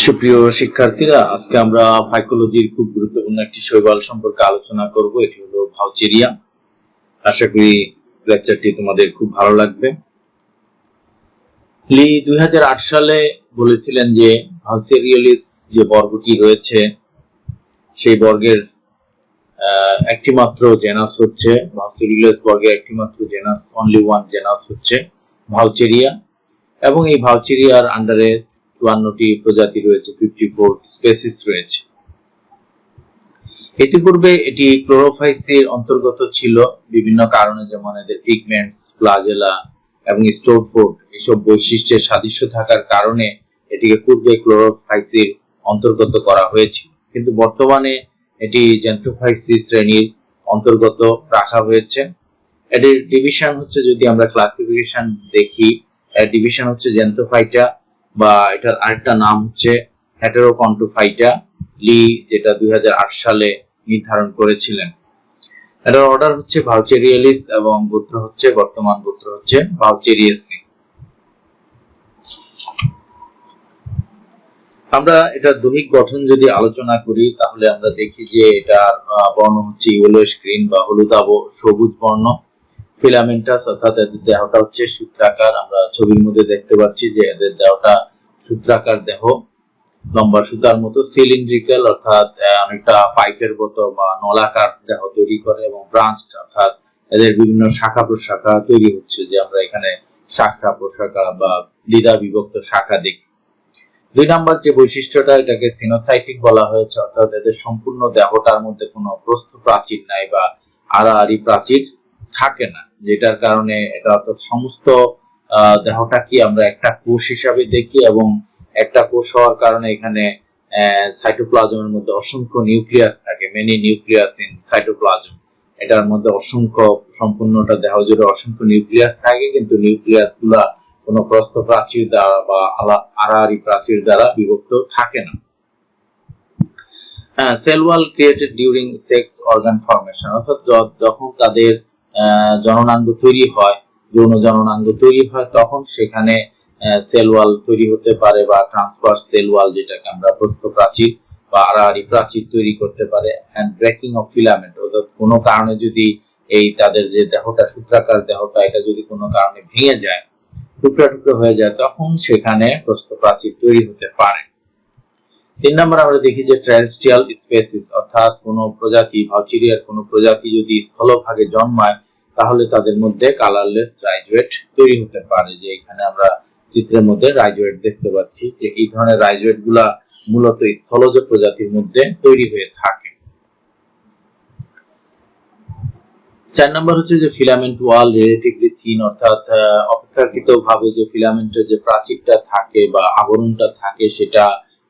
সুপ্রিয় শিক্ষার্থীরা, আজকে আমরা ফাইকোলজির খুব গুরুত্বপূর্ণ একটি শৈবাল সম্পর্কে আলোচনা করব। এটি হলো ভাউচেরিয়া। আশা করি লেকচারটি তোমাদের খুব ভালো লাগবে। লি 2008 সালে বলেছিলেন যে ভাউচেরিয়ালিস যে বর্গটি রয়েছে সেই বর্গের একটি মাত্র জেনাস হচ্ছে ভাউচেরিয়ালিস বর্গের একটি মাত্র জেনাস, অনলি ওয়ান জেনাস হচ্ছে ভাউচেরিয়া, এবং এই ভাউচেরিয়ার আন্ডারে 54টি প্রজাতি রয়েছে, 54 স্পেসিস রয়েছে। ইতিপূর্বে এটি ক্লোরোফাইসির অন্তর্গত ছিল বিভিন্ন কারণে, যেমন এদের পিগমেন্টস, ফ্লাজেলা এবং স্টোরফোর্ড এসব বৈশিষ্ট্যের সাদৃশ্য থাকার কারণে এটিকে পূর্বে ক্লোরোফাইসির অন্তর্গত করা হয়েছিল, কিন্তু বর্তমানে এটি জ্যান্থোফাইসি শ্রেণীর অন্তর্গত রাখা হয়েছে। এটির ডিভিশন হচ্ছে, যদি আমরা ক্লাসিফিকেশন দেখি, ডিভিশন হচ্ছে জ্যান্থোফাইটা, বা এটার আরেকটা নাম হচ্ছে হেটেরোকন্টোফাইটা, লি যেটা 2008 সালে নির্ধারণ করেছিলেন। এটার অর্ডার হচ্ছে ভাউচেরিয়ালিস এবং গোত্র হচ্ছে, বর্তমান গোত্র হচ্ছে ভাউচেরিয়াসি। আমরা এটার দৈহিক গঠন যদি আলোচনা করি তাহলে আমরা দেখি যে এটার বর্ণ হচ্ছে ইয়েলোইশ গ্রিন বা হলুদাভ সবুজ বর্ণ। ফিলামেন্টাস অর্থাৎ এদের দেহটা হচ্ছে সূত্রাকার। আমরা ছবির মধ্যে দেখতে পাচ্ছি যে এদের দেহটা সূত্রাকার দেহ, লম্বা সুতার মতো। সিলিন্ড্রিক্যাল অর্থাৎ অনেকটা পাইপের মতো বা নলাকার দেহ তৈরি করে, এবং ব্রাঞ্চড অর্থাৎ এদের বিভিন্ন শাখা প্রশাখা তৈরি হচ্ছে, যে আমরা এখানে শাখা প্রশাখা বা দ্বিধা বিভক্ত শাখা দেখি। 2 নম্বর যে বৈশিষ্ট্যটা, এটাকে সিনোসাইটিক বলা হয়েছে, অর্থাৎ এদের সম্পূর্ণ দেহটার মধ্যে কোনো প্রস্থ প্রাচীর নাই বা আড়াআড়ি প্রাচীর থাকে না, যেটার কারণে এটা অর্থাৎ সমস্ত দেহটা কি আমরা একটা কোষ হিসাবে দেখি, এবং একটা কোষ হওয়ার কারণে এখানে সাইটোপ্লাজমের মধ্যে অসংখ্য নিউক্লিয়াস থাকে, মেনি নিউক্লিয়াস ইন সাইটোপ্লাজম। এটার মধ্যে অসংখ্য, সম্পূর্ণটা দেহ জুড়ে অসংখ্য নিউক্লিয়াস থাকে, কিন্তু নিউক্লিয়াস গুলা কোনো প্রস্থ প্রাচীর দ্বারা বা আড়াআড়ি প্রাচীর দ্বারা বিভক্ত থাকে না। Cell wall created during sex organ formation, অর্থাৎ যখন তাদের জননাঙ্গ তৈরি হয়, যৌন জননাঙ্গ তৈরি হয়, তখন সেখানে সেল ওয়াল তৈরি হতে পারে, বা ট্রান্সভার্স সেল ওয়াল যেটাকে আমরা প্রস্থ প্রাচীর বা আড়াআড়ি প্রাচীর তৈরি করতে পারে। এন্ড ব্রেকিং অফ ফিলামেন্ট, অর্থাৎ কোনো কারণে যদি এই তাদের যে দেহটা সূত্রাকার দেহটা, এটা যদি কোনো কারণে ভেঙে যায়, টুকরা টুকরা হয়ে যায়, তখন সেখানে প্রস্থ প্রাচীর তৈরি হতে পারে। 3 নম্বর আমরা দেখি যে টেরেস্ট্রিয়াল স্পেসিস, অর্থাৎ কোনো প্রজাতি, ভাউচেরিয়ার কোনো প্রজাতি যদি স্থলভাগে জন্মায় তাহলে তাদের মধ্যে কালারলেস রাইজোয়েট তৈরি হতে পারে, যে এখানে আমরা চিত্রের মধ্যে রাইজোয়েট দেখতে পাচ্ছি, যে এই ধরনের রাইজোয়েট গুলা মূলত স্থলজ প্রজাতির মধ্যে তৈরি হয়ে থাকে। 4 নম্বর হচ্ছে যে ফিলামেন্ট ওয়াল রিলেটিভলি থিন, অর্থাৎ অপেক্ষাকৃতভাবে যে ফিলামেন্টের যে প্রাচীরটা থাকে বা আবরণটা থাকে সেটা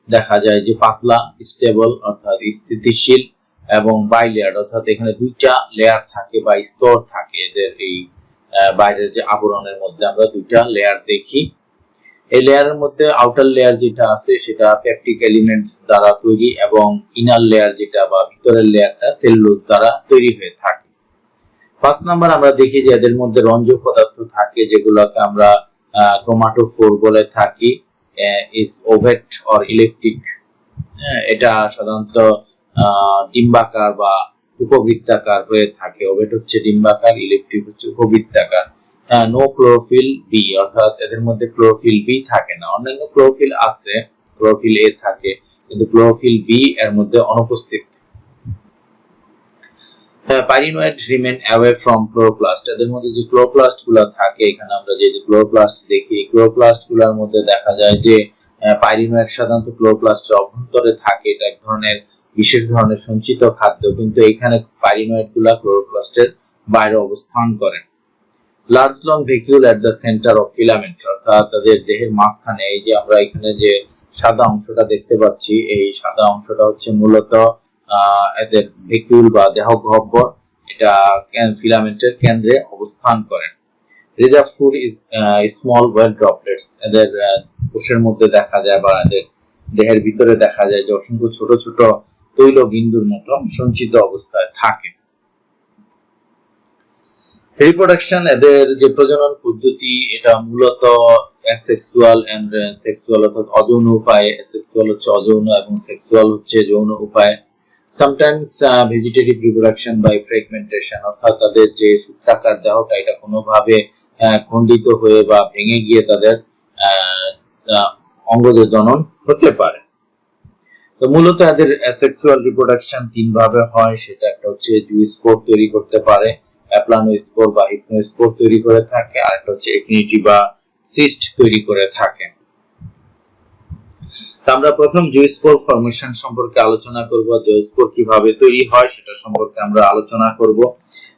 দেখা যায় যে পাতলা, স্টেবল অর্থাৎ স্থিতিশীল, এবং বাইলেয়ার অর্থাৎ এখানে 2টা লেয়ার থাকে বা স্তর থাকে। এদের এই বাইরের যে আবরণের মধ্যে আমরা 2টা লেয়ার দেখি। এই লেয়ারের মধ্যে আউটার লেয়ার যেটা আছে সেটা পেপটিক এলিমেন্টস দ্বারা তৈরি, এবং ইনার লেয়ার যেটা বা ভিতরের লেয়ারটা সেলুলোজ দ্বারা তৈরি হয়ে থাকে। 5 নাম্বার আমরা দেখি যে এদের মধ্যে রঞ্জক পদার্থ থাকে, যেগুলোকে আমরা ক্রোমাটোফোর বলে থাকি। ইজ ওভেট অর ইলেকট্রিক, এটা সাধারণত ডিম্বাকার বা উপবৃত্তাকার হয়ে থাকে। ওভেট হচ্ছে ডিম্বাকার, ইলেকট্রিক হচ্ছে উপবৃত্তাকার। নো ক্লোরোফিল বি, অর্থাৎ এদের মধ্যে ক্লোরোফিল বি থাকে না। অন্যান্য ক্লোরোফিল আছে, ক্লোরোফিল এ থাকে, কিন্তু ক্লোরোফিল বি এর মধ্যে অনুপস্থিত। পাইরিনয়েড রিমেন অ্যাওয়ে ফ্রম ক্লোরোপ্লাস্ট, এদের মধ্যে যে ক্লোরোপ্লাস্ট গুলা থাকে, এখানে আমরা যে ক্লোরোপ্লাস্ট দেখি, ক্লোরোপ্লাস্ট গুলার মধ্যে দেখা যায় যে পাইরিনয়েড সাধারণত ক্লোরোপ্লাস্টের অভ্যন্তরে থাকে। এটা এক ধরনের বিশেষ ধরনের সঞ্চিত খাদ্য, কিন্তু এখানে পাইরিনয়েড গুলা ক্লোরোপ্লাস্টের বাইরে অবস্থান করে। Large long vacuole at the centre of filament, অর্থাৎ তাদের দেহের মাঝখানে এই যে আমরা এখানে যে সাদা অংশটা দেখতে পাচ্ছি, এই সাদা অংশটা হচ্ছে মূলত এদের ভ্যাকিউল বা দেহ গহ্বর, এটা ফিলামেন্টের কেন্দ্রে অবস্থান করে। Reserve food is small well droplets, এদের কোষের মধ্যে দেখা যায় বা এদের দেহের ভিতরে দেখা যায় যে অসংখ্য ছোট ছোট তৈল বিন্দুর মতো সঞ্চিত অবস্থায় থাকে। রিপ্রোডাকশন, এদের যে প্রজনন পদ্ধতি, এটা মূলত অ্যাসেক্সুয়াল এন্ড সেক্সুয়াল, অর্থাৎ অযৌন উপায়ে। অ্যাসেক্সুয়াল হচ্ছে অযৌন এবং সেক্সুয়াল হচ্ছে যৌন উপায়ে। Sometimes vegetative reproduction by fragmentation, অর্থাৎ তাদের যে সূত্রাকার দেহটা এটা কোনোভাবে খণ্ডিত হয়ে বা ভেঙে গিয়ে তাদের অঙ্গজ জনন হতে পারে। তো মূলত এদের অ্যাসেক্সুয়াল রিপ্রোডাকশন তিন ভাবে হয়। সেটা একটা হচ্ছে জুস্পোর তৈরি করতে পারে, অ্যাপ্লানোস্পোর বা হিপনোস্পোর তৈরি করে থাকে, আর একটা হচ্ছে একিনিটি বা সিস্ট তৈরি করে থাকে। আমরা প্রথম জুস্পোর ফরমেশন সম্পর্কে আলোচনা করব। জুস্পোর কিভাবে তৈরি হয় সেটা সম্পর্কে আমরা আলোচনা করব।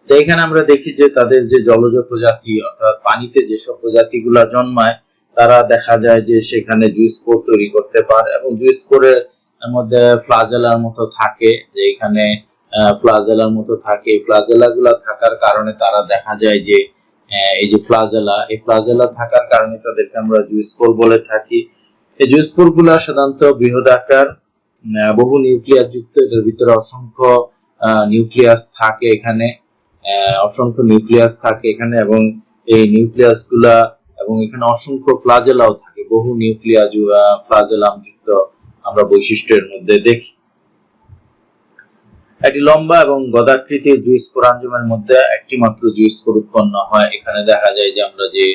তো এখানে আমরা দেখি যে তাদের যে জলজ প্রজাতি, অর্থাৎ পানিতে যেসব প্রজাতিগুলো জন্মায়, তারা দেখা যায় যে সেখানে জুস্পোর তৈরি করতে পারে এবং জুস্পোরের মধ্যে ফ্লাজেলার মতো থাকে, যে এখানে ফ্লাজেলার মতো থাকে। এই ফ্লাজেলাগুলো থাকার কারণে তারা দেখা যায় যে এই যে এই ফ্লাজেলা থাকার কারণে তাদেরকে আমরা জুস্পোর বলে থাকি। এই জুস্পোর গুলা সাধারণত বৃহদাকার, বহু নিউক্লিয়াস যুক্ত। এর ভিতরে অসংখ্য নিউক্লিয়াস থাকে এখানে, এবং এই নিউক্লিয়াস গুলা এবং এখানে অসংখ্য ফ্লাজেলাও থাকে, বহু নিউক্লিয়াস ফ্লাজেলাম যুক্ত আমরা বৈশিষ্ট্যের মধ্যে দেখি। একটি লম্বা এবং গদাকৃতির জুস্পোরাঞ্জমের মধ্যে একটি মাত্র জুস্পোর উৎপন্ন হয়। এখানে দেখা যায় যে আমরা যে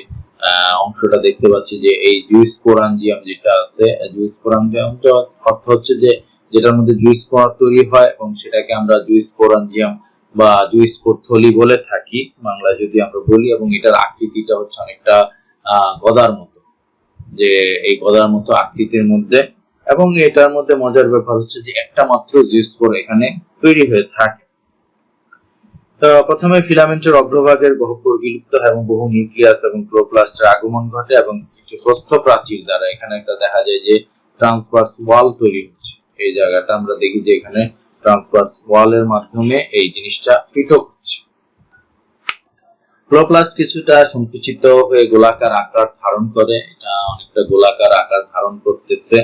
অংশটা দেখতে পাচ্ছি যে এই জুস্পোরাঞ্জিয়াম যেটা আছে, জুস্পোরাঞ্জিয়ামটা অর্থ হচ্ছে যে যেটার মধ্যে জুস্পোর তৈরি হয় এবং সেটাকে আমরা জুস্পোরাঞ্জিয়াম বা জুস্পোর থলি বলে থাকি বাংলায় যদি আমরা বলি। এবং এটার আকৃতিটা হচ্ছে অনেকটা গদার মতো, যে এই গদার মতো আকৃতির মধ্যে। এবং এটার মধ্যে মজার ব্যাপার হচ্ছে যে একটা মাত্র জুস্পোর এখানে তৈরি হয়ে থাকে। প্রথমে ফিলামেন্টের অগ্রভাগের গহ্বর বিলুপ্ত হয় এবং বহু নিউক্লিয়াস এবং ক্লোরোপ্লাস্টের আগমন ঘটে এবং একটি প্রস্থ প্রাচীর দ্বারা এখানে একটা দেখা যায় যে ট্রান্সভার্স ওয়াল তৈরি হচ্ছে। এই জায়গাটা আমরা দেখি যে এখানে ট্রান্সভার্স ওয়ালের মাধ্যমে এই জিনিসটা পৃথক হচ্ছে। ক্লোরোপ্লাস্ট কিছুটা সংকুচিত হয়ে গোলাকার আকার ধারণ করে, এটা অনেকটা গোলাকার আকার ধারণ করতেছে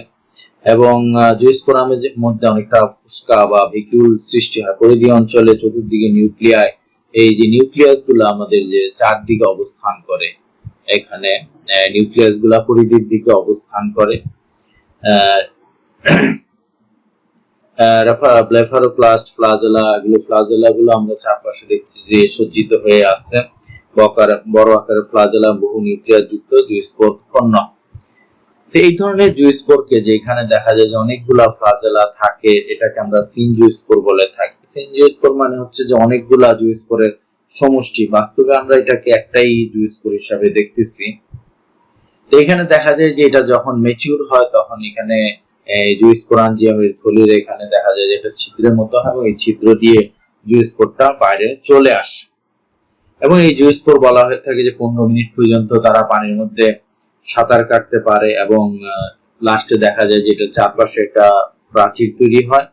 এবং জুস্পোরামের মধ্যে অনেকটা ফুসকা বা ভ্যাকুইল সৃষ্টি হয়। পরিধি অঞ্চলে চতুর্দিকে নিউক্লিয়াই, এই যে নিউক্লিয়াস গুলো আমাদের যে চারদিকে অবস্থান করে, এখানে নিউক্লিয়াস গুলা পরিধির দিকে অবস্থান করে। ব্লেফারোপ্লাস্ট, ফ্লাজেলা গুলো আমরা চারপাশে দেখছি যে সজ্জিত হয়ে আছে। বড় আকারের ফ্লাজেলা বহু নিউক্লিয়াস যুক্ত জুস্পোর উৎপন্ন। এই ধরনের জুস্পোরকে যেখানে দেখা যায় যে অনেকগুলা ফ্লাজেলা থাকে, এটাকে আমরা সিনজুস্পোর বলে থাকি। সিনজুস্পোর মানে হচ্ছে যে অনেকগুলা জুস্পোরের সমষ্টি। বাস্তবে আমরা এটাকে একটাই জুস্পোর হিসাবে দেখতেছি। তো এখানে দেখা যায় যে এটা যখন ম্যাচিউর হয় তখন এখানে জুস্পোরাঞ্জিয়ামের থলির এখানে দেখা যায় যে এটা ছিদ্রের মতো হয় এবং এই ছিদ্র দিয়ে জুস্পোরটা বাইরে চলে আসে। এবং এই জুস্পোর বলা হয়ে থাকে যে 15 মিনিট পর্যন্ত তারা পানির মধ্যে সাঁতার কাটতে পারে এবং লাস্টে দেখা যায় যে এটা চারপাশে একটা প্রাচীর তৈরি হয়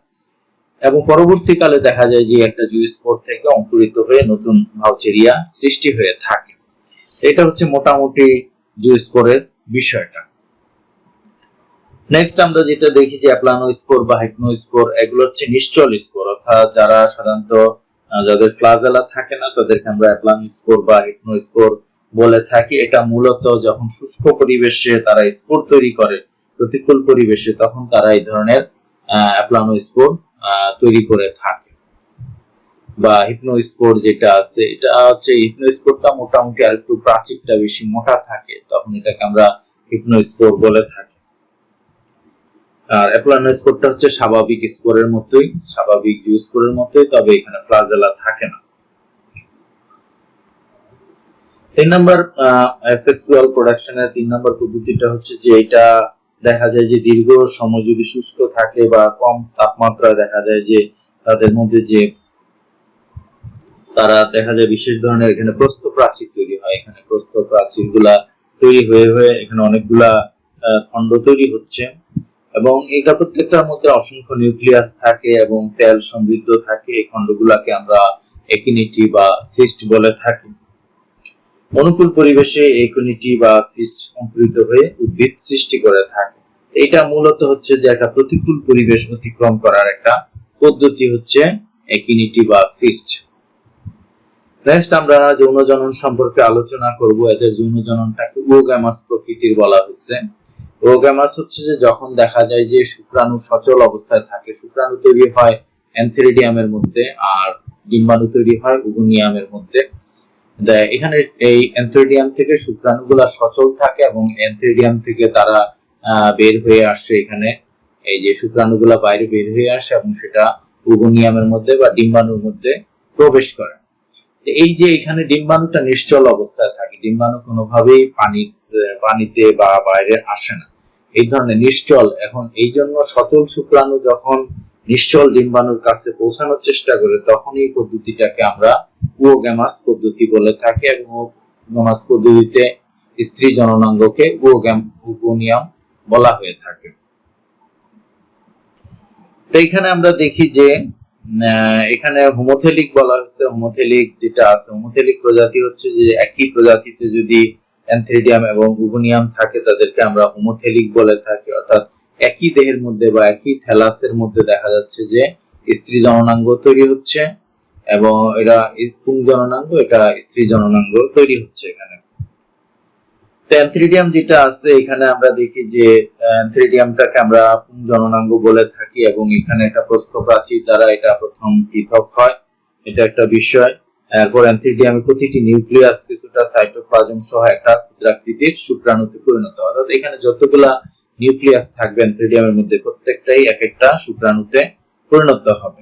এবং পরবর্তীকালে দেখা যায় যে একটা জুস্পোর থেকে অঙ্কুরিত হয়ে নতুন ভাউচেরিয়া সৃষ্টি হয়ে থাকে। এটা হচ্ছে মোটামুটি জুস্পোরের বিষয়টা। নেক্সট আমরা যেটা দেখি যে অ্যাপ্লানোস্পোর বা হাইপনোস্পোর, এগুলো হচ্ছে নিশ্চল স্পোর, অর্থাৎ যারা সাধারণত যাদের ফ্লাজেলা থাকে না তাদেরকে আমরা অ্যাপ্লানোস্পোর বা হাইপনোস্পোর বলে থাকি। এটা মূলত যখন শুষ্ক পরিবেশে তারা স্পোর তৈরি করে, প্রতিকূল পরিবেশে, তখন তারা এই ধরনের অ্যাপ্লানোস্পোর তৈরি করে থাকে। বা হিপনোস্পোর যেটা আছে, এটা হচ্ছে হিপনোস্পোরটা মোটামুটি আরেকটু প্রাচীরটা বেশি মোটা থাকে, তখন এটাকে আমরা হিপনোস্পোর বলে থাকি। আর অ্যাপ্লানোস্পোরটা হচ্ছে স্বাভাবিক স্পোরের মতোই, স্বাভাবিক জুস্পোরের মতোই, তবে এখানে ফ্লাজেলা থাকে না। 3 নাম্বার সেক্সুয়াল প্রোডাকশনের 3 নাম্বার পদ্ধতিটা হচ্ছে যে এটা দেখা যায় যে দীর্ঘ সময় যদি শুষ্ক থাকে বা কম তাপমাত্রায় দেখা যায় যে তাদের মধ্যে যে তারা দেখা যায় বিশেষ ধরনের এখানে প্রস্থ প্রাচীর তৈরি হয়। এখানে প্রস্থ প্রাচীরগুলা তৈরি হয়ে এখানে অনেকগুলা খণ্ড তৈরি হচ্ছে এবং এটা প্রত্যেকটার মধ্যে অসংখ্য নিউক্লিয়াস থাকে এবং তেল সমৃদ্ধ থাকে। এই খণ্ডগুলাকে আমরা একিনিটি বা সিস্ট বলে থাকি। অনুকূল পরিবেশে একিনিটি বা সিস্ট অঙ্কুরিত হয়ে উদ্ভিদ সৃষ্টি করে থাকে। এটা মূলত হচ্ছে যে একটা প্রতিকূল পরিবেশ অতিক্রম করার একটা পদ্ধতি হচ্ছে একিনিটি বা সিস্ট। নেক্সট আমরা যৌন জনন সম্পর্কে আলোচনা করব। এদের যৌন জননটাকে ওগ্যামাস প্রকৃতির বলা হচ্ছে। ওগ্যামাস হচ্ছে যে যখন দেখা যায় যে শুক্রাণু সচল অবস্থায় থাকে, শুক্রাণু তৈরি হয় অ্যান্থেরিডিয়ামের মধ্যে আর ডিম্বাণু তৈরি হয় ওগুনিয়ামের মধ্যে। এখানে এই অ্যান্থেরিডিয়াম থেকে শুক্রাণুগুলা সচল থাকে এবং অ্যান্থেরিডিয়াম থেকে তারা বের হয়ে আসে। এখানে এই যে শুক্রাণুগুলা বাইরে বের হয়ে আসে এবং সেটা ওগুনিয়ামের মধ্যে বা ডিম্বাণুর মধ্যে প্রবেশ করে। এই যে এখানে ডিম্বাণুটা নিশ্চল অবস্থায় থাকে, ডিম্বাণু কোনোভাবেই পানিতে বা বাইরে আসে না, এই ধরনের নিশ্চল। এখন এই জন্য সচল শুক্রাণু যখন নিশ্চল ডিম্বাণুর কাছে পৌঁছানোর চেষ্টা করে তখন এই পদ্ধতিটাকে আমরা ওগ্যামাস পদ্ধতি বলে থাকি এবং ওগ্যামাস পদ্ধতিতে স্ত্রী জননাঙ্গকে ওগোনিয়াম বলা হয়ে থাকে। তো এখানে আমরা দেখি যে এখানে হোমোথেলিক বলা হচ্ছে। হোমোথেলিক যেটা আছে, হোমোথেলিক প্রজাতি হচ্ছে যে একই প্রজাতিতে যদি অ্যান্থেরিডিয়াম এবং ওগুনিয়াম থাকে তাদেরকে আমরা হোমোথেলিক বলে থাকি। অর্থাৎ একই দেহের মধ্যে বা একই থ্যালাসের মধ্যে দেখা যাচ্ছে যে স্ত্রী জননাঙ্গ তৈরি হচ্ছে এবং এটা পুং জননাঙ্গ, এটা স্ত্রী জননাঙ্গ তৈরি হচ্ছে এখানে। অ্যান্থেরিডিয়াম যেটা আছে এখানে আমরা দেখি যে অ্যান্থেরিডিয়ামটাকে আমরা পুং জননাঙ্গ বলে থাকি এবং এখানে একটা প্রস্থপ্রাচীর দ্বারা এটা প্রথম পৃথক হয়, এটা একটা বিষয়। এরপর অ্যান্থেরিডিয়ামের প্রতিটি নিউক্লিয়াস কিছুটা সাইটোপ্লাজম সহ একটা ক্ষুদ্রাকৃতির শুক্রাণুতে পরিণত হয়। অর্থাৎ এখানে যতগুলা নিউক্লিয়াস থাকবে অ্যান্থেরিডিয়ামের মধ্যে প্রত্যেকটাই এক একটা শুক্রাণুতে পরিণত হবে।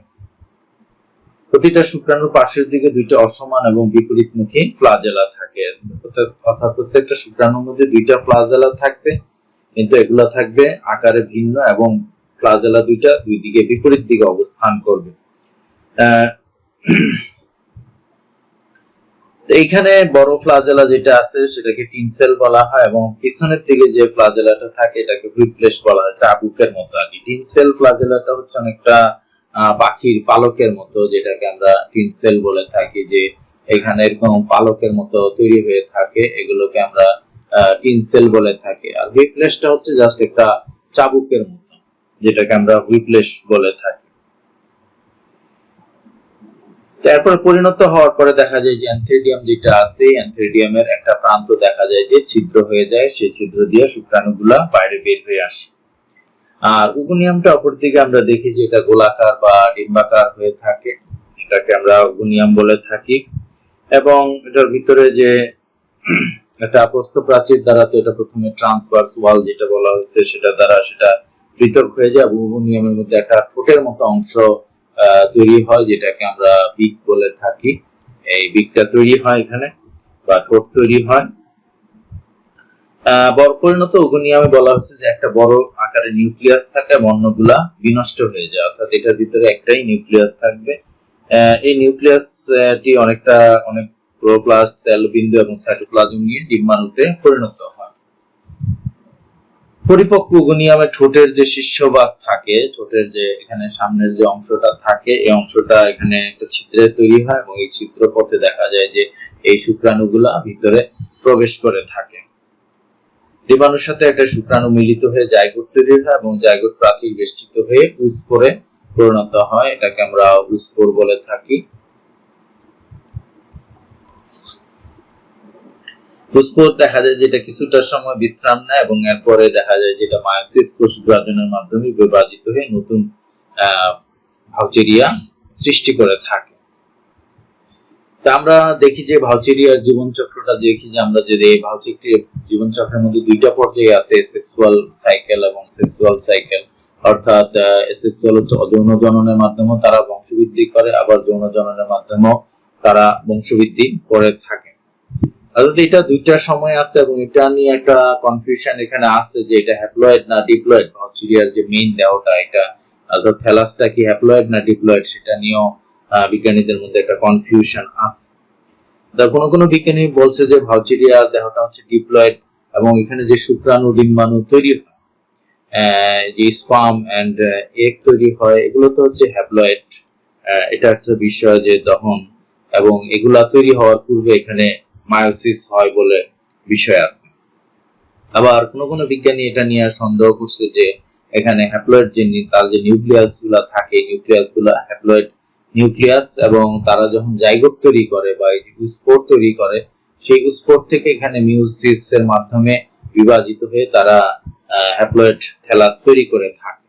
প্রতিটা শুক্রাণুর পাশের দিকে দুইটা অসমান এবং বিপরীতমুখী ফ্লাজেলা থাকে। অর্থাৎ প্রত্যেকটা শুক্রাণুর মধ্যে দুইটা ফ্লাজেলা থাকবে, কিন্তু এগুলা থাকবে আকারে ভিন্ন এবং ফ্লাজেলা দুইটা দুই দিকে বিপরীত দিকে অবস্থান করবে। এইখানে বড় ফ্লাজেলা যেটা আছে সেটাকে টিনসেল বলা হয় এবং পিছনের দিকে যে ফ্লাজেলাটা থাকে এটাকে হুইপ্লেশ বলা হয়, চাবুকের মতো আর কি। টিনসেল ফ্লাজেলাটা হচ্ছে অনেকটা পাখির পালকের মতো, যেটাকে আমরা টিনসেল বলে থাকি, যে এখানে এরকম পালকের মতো তৈরি হয়ে থাকে, এগুলোকে আমরা টিনসেল বলে থাকি। আর হুইপ্লেশটা হচ্ছে জাস্ট একটা চাবুকের মতো, যেটাকে আমরা হুইপ্লেশ বলে থাকি। তারপরে পরিণত হওয়ার পরে দেখা যায় যে অ্যান্থেরিডিয়াম যেটা আছে, অ্যান্থেরিডিয়ামের একটা প্রান্ত দেখা যায় যে ছিদ্র হয়ে যায়, সেই ছিদ্র দিয়ে শুক্রাণুগুলা বাইরে বের হয়ে আসে। আর ওগুনিয়ামটা অপরদিকে আমরা দেখি যে এটা গোলাকার বা ডিম্বাকার হয়ে থাকে, এটাকে আমরা ওগুনিয়াম বলে থাকি। এবং এটার ভিতরে যে একটা প্রস্থপ্রাচীর দ্বারা, তো এটা প্রথমে ট্রান্সভার্স ওয়াল যেটা বলা হয়েছে সেটা দ্বারা সেটা পৃথক হয়ে যায়। ওগুনিয়ামের মধ্যে একটা ঠোঁটের মতো অংশ তৈরি হয়, যেটাকে আমরা বিক বলে থাকি। এই বিকটা তৈরি হয় এখানে বা ঠোঁট তৈরি হয়। পরিণত ওগুনিয়ামে বলা হচ্ছে যে একটা বড় আকারে নিউক্লিয়াস থাকে, অন্যগুলা বিনষ্ট হয়ে যায়। অর্থাৎ এটার ভিতরে একটাই নিউক্লিয়াস থাকবে। এই নিউক্লিয়াসটি অনেক ক্লোরোপ্লাস্ট, সেলবিন্দু এবং সাইটোপ্লাজম নিয়ে ডিম্বাণুতে পরিণত হয়। পরিপক্ক ওগুনিয়ামে ঠোঁটের যে শীর্ষভাগ থাকে, ঠোঁটের যে এখানে সামনের যে অংশটা থাকে, এই অংশটা এখানে একটা ছিদ্রে তৈরি হয় এবং এই ছিদ্র পথে দেখা যায় যে এই শুক্রাণুগুলা ভিতরে প্রবেশ করে থাকে। ডিম্বাণুর সাথে একটা শুক্রাণু মিলিত হয়ে জাইগোট তৈরি হয় এবং জাইগোট প্রাচীর বেষ্টিত হয়ে জুস্পোরে পরিণত হয়, এটাকে আমরা জুস্পোর বলে থাকি। জুস্পোর দেখা যায় যেটা কিছুটা সময় বিশ্রাম নেয় এবং এরপরে দেখা যায় যেটা মায়োসিস কোষ বিভাজনের মাধ্যমে বিভাজিত হয়ে নতুন ভাউচেরিয়া সৃষ্টি করে থাকে। তা আমরা দেখি যে ভাউচেরিয়ার জীবনচক্রটা দেখি যে আমরা যদি এই ভাউচেরিয়ার জীবনচক্রের মধ্যে দুইটা পর্যায়ে আছে, সেক্সুয়াল সাইকেল এবং সেক্সুয়াল সাইকেল। অর্থাৎ সেক্সুয়াল হচ্ছে যৌন জননের মাধ্যমে তারা বংশবৃদ্ধি করে, আবার যৌন জননের মাধ্যমেও তারা বংশবৃদ্ধি করে থাকে। অর্থাৎ এটা দুইটা সময় আছে এবং এটা নিয়ে একটা কনফিউশন এখানে আছে যে এটা হ্যাপ্লয়েড না ডিপ্লয়েড। ভাউচেরিয়ার যে মেইন দেহটা, এটা অর্থাৎ থ্যালাসটা কি হ্যাপ্লয়েড না ডিপ্লয়েড, সেটা নিয়েও বিজ্ঞানীদের মধ্যে একটা কনফিউশন আছে। কোনো কোনো বিজ্ঞানী বলছে যে ভাউচেরিয়ার দেহটা হচ্ছে ডিপ্লয়েড এবং এখানে যে শুক্রাণু ডিম্বাণু তৈরি হয়, যে স্পার্ম এন্ড এগ তৈরি হয়, এগুলো তো হচ্ছে হ্যাপ্লয়েড। এটা একটা বিষয় যে দহন এবং এগুলা তৈরি হওয়ার পূর্বে এখানে মায়োসিস হয় বলে বিষয় আছে। আবার কোনো কোনো বিজ্ঞানী এটা নিয়ে সন্দেহ করছে যে এখানে হ্যাপ্লয়েড যে তার যে নিউক্লিয়াস গুলা থাকে, নিউক্লিয়াস গুলা হ্যাপ্লয়েড নিউক্লিয়াস, এবং তারা যখন জাইগোট তৈরি করে বা স্পোর তৈরি করে, সেই স্পোর থেকে এখানে মিউসিস এর মাধ্যমে বিভাজিত হয়ে তারা হ্যাপ্লয়েড থ্যালাস তৈরি করে থাকে।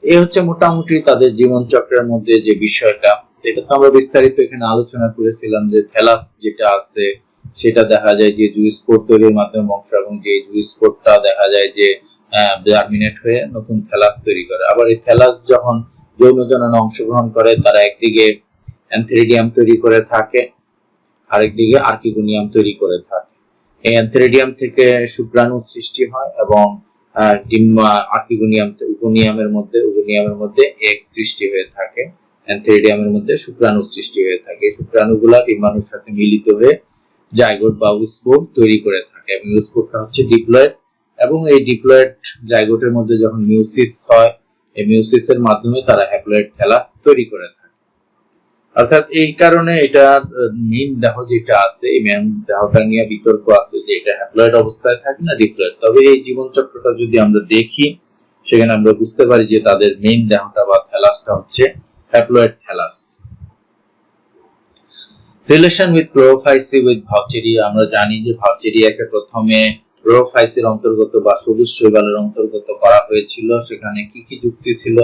এই হচ্ছে মোটামুটি তাদের জীবন চক্রের মধ্যে যে বিষয়টা, এটা তো আমরা বিস্তারিত এখানে আলোচনা করেছিলাম যে থ্যালাস যেটা আছে সেটা দেখা যায় যে জুস্পোর তৈরির মাধ্যমে বংশ, এবং যে জুস্পোরটা দেখা যায় যে জার্মিনেট হয়ে নতুন থ্যালাস তৈরি করে। আবার এই থ্যালাস যখন যৌন জননে অংশগ্রহণ করে, তারা একদিকে অ্যান্থেরিডিয়াম তৈরি করে থাকে, আরেকদিকে আর্কিগোনিয়াম তৈরি করে থাকে। এই অ্যান্থেরিডিয়াম থেকে শুক্রাণু সৃষ্টি হয়, এবং উগোনিয়ামের মধ্যে এগ সৃষ্টি হয়ে থাকে। অ্যান্থেরিডিয়ামের মধ্যে শুক্রাণু সৃষ্টি হয়ে থাকে। শুক্রাণুগুলা ডিম্বাণুর সাথে মিলিত হয়ে জাইগোট বা স্পোর তৈরি করে থাকে, এবং স্পোরটা হচ্ছে ডিপ্লয়েড, এবং এই ডিপ্লয়েড জাইগোটের মধ্যে যখন মিউসিস হয়, এই মিউসিসের মাধ্যমে তারা হ্যাপ্লয়েড থ্যালাস তৈরি করে থাকে। অর্থাৎ এই কারণে এটা মেইন দেহ যেটা আছে, এই মেইন দেহটা নিয়ে বিতর্ক আছে যে এটা হ্যাপ্লয়েড অবস্থায় থাকে না ডিপ্লয়েড। তবে এই জীবন চক্রটা যদি আমরা দেখি, সেখানে আমরা বুঝতে পারি যে তাদের মেইন দেহটা বা থ্যালাসটা হচ্ছে haploid thallus. Relation with Chlorophyceae with Vaucheria. আমরা জানি যে ভাউচেরিয়াকে প্রথমে ক্লোরোফাইসির অন্তর্গত বা সবুজ শৈবালের অন্তর্গত করা হয়েছিল। সেখানে কি কি যুক্তি ছিল?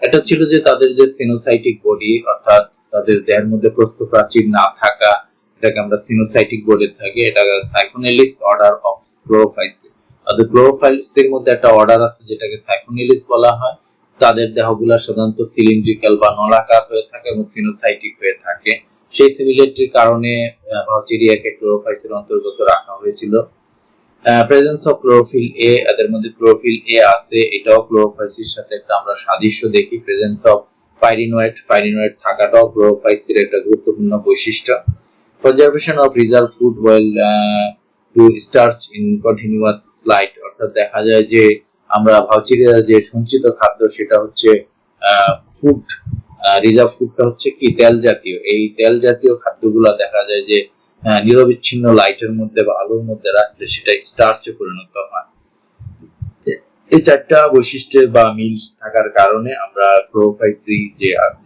এটা ছিল যে তাদের যে সিনোসাইটিক বডি, অর্থাৎ তাদের দেহের মধ্যে প্রস্থপ্রাচীর না থাকা, এটাকে আমরা সিনোসাইটিক বলে থাকি। এটা সাইফোনেলিস অর্ডার অফ ক্লোরোফাইসি। তাদের ক্লোরোফাইসির মধ্যে একটা অর্ডার আছে যেটাকে সাইফোনেলিস বলা হয়। তাদের দেহগুলো সাধারণত সিলিন্ড্রিক্যাল বা নলাকার হয়ে থাকে এবং সিনোসাইটিক হয়ে থাকে। সেই সিমিলারিটির কারণে ভাউচেরিয়াকে ক্লোরোফাইসির অন্তর্গত রাখা হয়েছিল। প্রেজেন্স অফ ক্লোরোফিল এ, এদের মধ্যে ক্লোরোফিল এ আছে, এটাও ক্লোরোফাইসির সাথে একটা আমরা সাদৃশ্য দেখি। প্রেজেন্স অফ পাইরিনয়েড থাকাটাও ক্লোরোফাইসির একটা গুরুত্বপূর্ণ বৈশিষ্ট্য। Conservation of reserve food well to starch in continuous light, অর্থাৎ দেখা যায় যে আমরা ভাউচেরিয়ার যে সঞ্চিত খাদ্য সেটা হচ্ছে ফুড, রিজার্ভ ফুডটা হচ্ছে কি তেল জাতীয়। এই তেল জাতীয় খাদ্যগুলো দেখা যায় যে নিরবিচ্ছিন্ন লাইটের মধ্যে বা আলোর মধ্যে রাখলে সেটা স্টার্চে পরিণত হয়। এই চারটা বৈশিষ্ট্যের বা মিল থাকার কারণে আমরা ক্লোরোফাইসি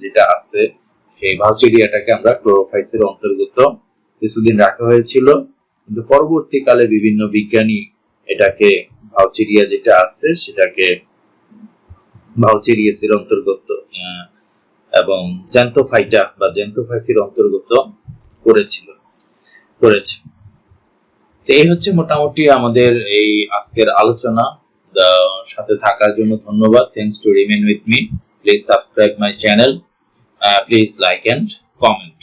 যেটা আছে সেই ভাউচেরিয়াটাকে আমরা ক্লোরোফাইসির অন্তর্গত কিছুদিন রাখা হয়েছিল, কিন্তু পরবর্তীকালে বিভিন্ন বিজ্ঞানী এটাকে ভাউচেরিয়া যেটা আছে সেটাকে ভাউচেরিয়াসের অন্তর্গত এবং জ্যান্থোফাইটা বা জ্যান্থোফাইসির অন্তর্গত করেছে। এই হচ্ছে মোটামুটি আমাদের এই আজকের আলোচনা। সাথে থাকার জন্য ধন্যবাদ। Thanks to remain with me. Please subscribe my channel, please like and comment.